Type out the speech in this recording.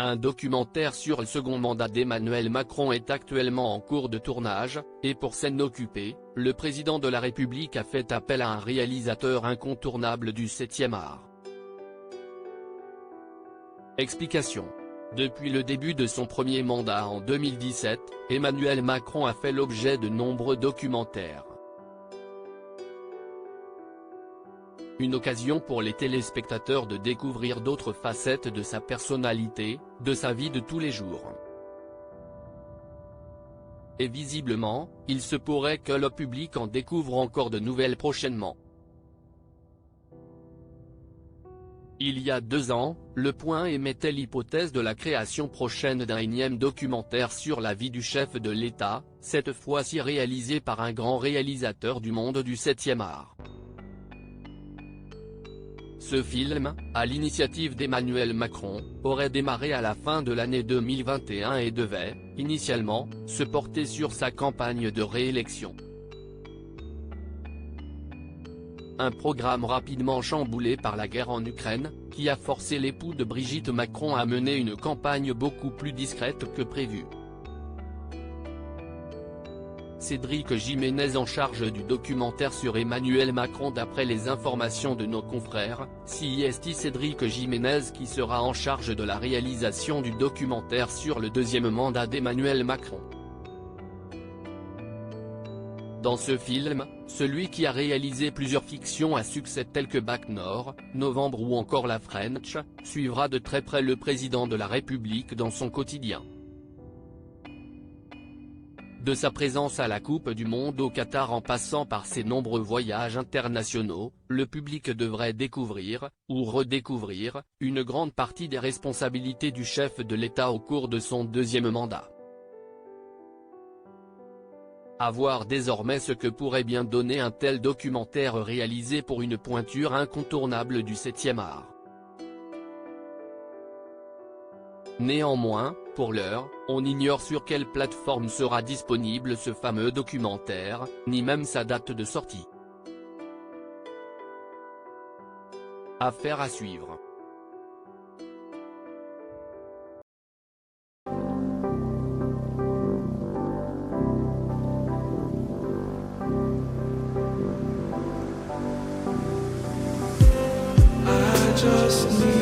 Un documentaire sur le second mandat d'Emmanuel Macron est actuellement en cours de tournage, et pour s'en occuper, le président de la République a fait appel à un réalisateur incontournable du 7e art. Explication. Depuis le début de son premier mandat en 2017, Emmanuel Macron a fait l'objet de nombreux documentaires. Une occasion pour les téléspectateurs de découvrir d'autres facettes de sa personnalité, de sa vie de tous les jours. Et visiblement, il se pourrait que le public en découvre encore de nouvelles prochainement. Il y a 2 ans, Le Point émettait l'hypothèse de la création prochaine d'un énième documentaire sur la vie du chef de l'État, cette fois-ci réalisé par un grand réalisateur du monde du 7e art. Ce film, à l'initiative d'Emmanuel Macron, aurait démarré à la fin de l'année 2021 et devait, initialement, se porter sur sa campagne de réélection. Un programme rapidement chamboulé par la guerre en Ukraine, qui a forcé l'époux de Brigitte Macron à mener une campagne beaucoup plus discrète que prévu. Cédric Jiménez en charge du documentaire sur Emmanuel Macron. D'après les informations de nos confrères, c'est Cédric Jiménez qui sera en charge de la réalisation du documentaire sur le deuxième mandat d'Emmanuel Macron. Dans ce film, celui qui a réalisé plusieurs fictions à succès telles que Bac Nord, Novembre ou encore La French, suivra de très près le président de la République dans son quotidien. De sa présence à la Coupe du Monde au Qatar en passant par ses nombreux voyages internationaux, le public devrait découvrir, ou redécouvrir, une grande partie des responsabilités du chef de l'État au cours de son deuxième mandat. À voir désormais ce que pourrait bien donner un tel documentaire réalisé pour une pointure incontournable du 7e art. Néanmoins, pour l'heure, on ignore sur quelle plateforme sera disponible ce fameux documentaire, ni même sa date de sortie. Affaire à suivre. I just need